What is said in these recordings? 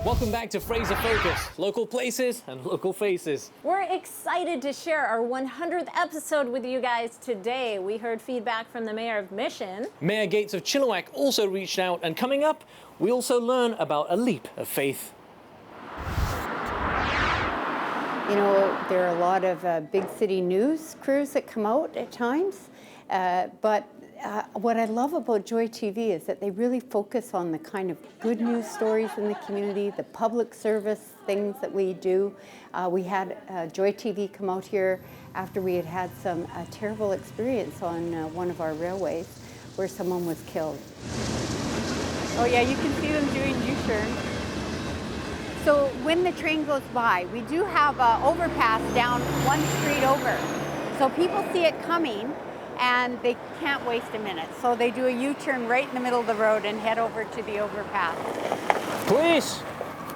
Welcome back to Fraser Focus, local places and local faces. We're excited to share our 100th episode with you guys today. We heard feedback from the Mayor of Mission. Mayor Gates of Chilliwack also reached out, and coming up, we also learn about a leap of faith. You know, there are a lot of big city news crews that come out at times, but what I love about Joy TV is that they really focus on the kind of good news stories in the community, the public service things that we do. We had Joy TV come out here after we had had some terrible experience on one of our railways where someone was killed. Oh yeah, you can see them doing U-turns. So when the train goes by, we do have an overpass down one street over. So people see it coming and they can't waste a minute. So they do a U-turn right in the middle of the road and head over to the overpass. Police!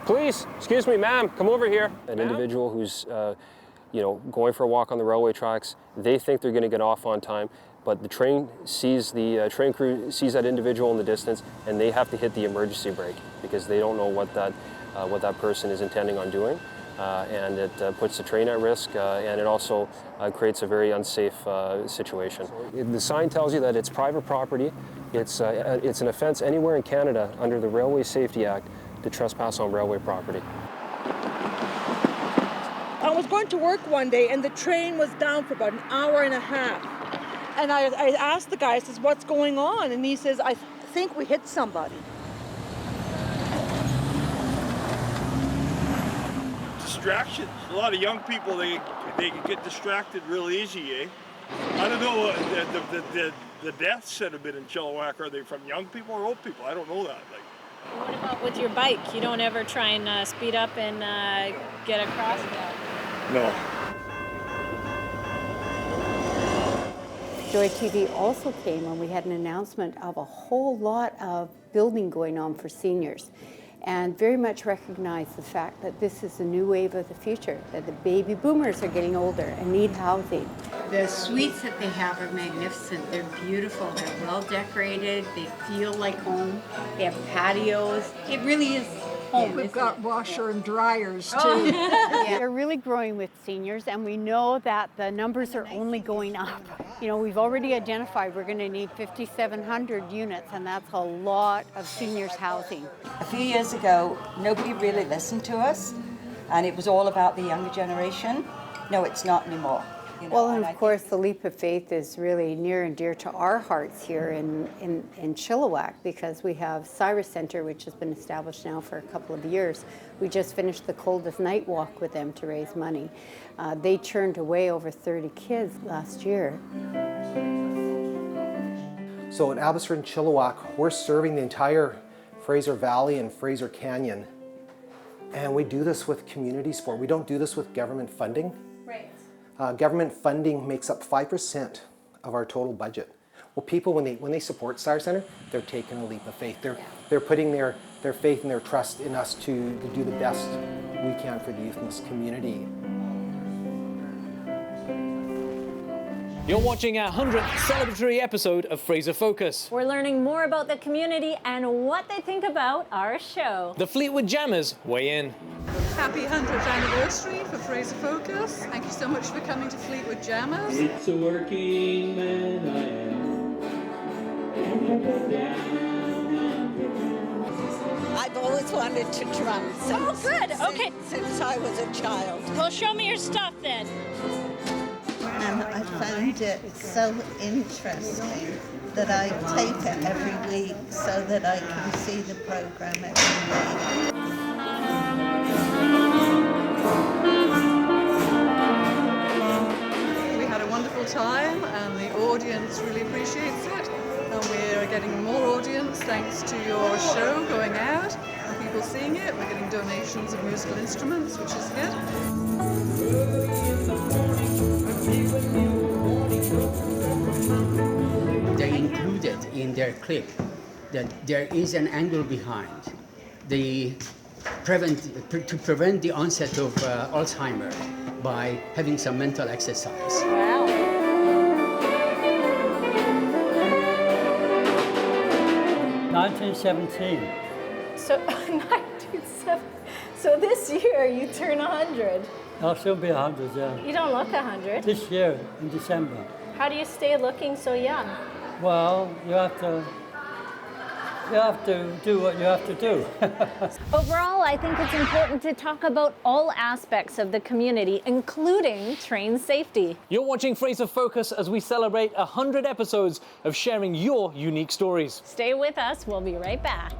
Police! Excuse me, ma'am, come over here. An individual who's going for a walk on the railway tracks, they think they're going to get off on time, but the train sees train crew sees that individual in the distance, and they have to hit the emergency brake because they don't know what that person is intending on doing. And it puts the train at risk, and it also creates a very unsafe situation. The sign tells you that it's private property. It's an offense anywhere in Canada under the Railway Safety Act to trespass on railway property. I was going to work one day and the train was down for about an hour and a half. And I asked the guy, I says, what's going on? And he says, I think we hit somebody. Distractions. A lot of young people, they can get distracted real easy, eh? I don't know, the deaths that have been in Chilliwack, are they from young people or old people? I don't know that. What about with your bike? You don't ever try and speed up and get across that? No. Joy TV also came when we had an announcement of a whole lot of building going on for seniors, and very much recognize the fact that this is the new wave of the future, that the baby boomers are getting older and need housing. The suites that they have are magnificent. They're beautiful. They're well decorated. They feel like home. They have patios. It really is home. We've got washer and dryers too. Oh. Yeah. They're really growing with seniors, and we know that the numbers are only going up. You know, we've already identified we're going to need 5,700 units, and that's a lot of seniors housing. A few years ago, nobody really listened to us, and it was all about the younger generation. No, it's not anymore. Well, and of course, the leap of faith is really near and dear to our hearts here in Chilliwack, because we have Cyrus Center, which has been established now for a couple of years. We just finished the Coldest Night Walk with them to raise money. They turned away over 30 kids last year. So in Abbotsford and Chilliwack, we're serving the entire Fraser Valley and Fraser Canyon. And we do this with community support. We don't do this with government funding. Right. Government funding makes up 5% of our total budget. Well, people, when they support Cyrus Center, they're taking a leap of faith. They're putting their faith and their trust in us to do the best we can for the youth in this community. You're watching our 100th celebratory episode of Fraser Focus. We're learning more about the community and what they think about our show. The Fleetwood Jammers weigh in. Happy 100th anniversary for Fraser Focus. Thank you so much for coming to Fleetwood Jammers. It's a working man I am. I've always wanted to drum since I was a child. Well, show me your stuff then. And I found it so interesting that I tape it every week so that I can see the program every week. We had a wonderful time and the audience really appreciates it. And we're getting more audience thanks to your show going out and people seeing it. We're getting donations of musical instruments, which is good. They included in their clip that there is an angle behind to prevent the onset of Alzheimer by having some mental exercise. Wow. In 1917, So 97. So this year you turn 100. I'll still be 100, yeah. You don't look 100. This year, in December. How do you stay looking so young? Well, you have to do what you have to do. Overall, I think it's important to talk about all aspects of the community, including train safety. You're watching Fraser Focus as we celebrate 100 episodes of sharing your unique stories. Stay with us. We'll be right back.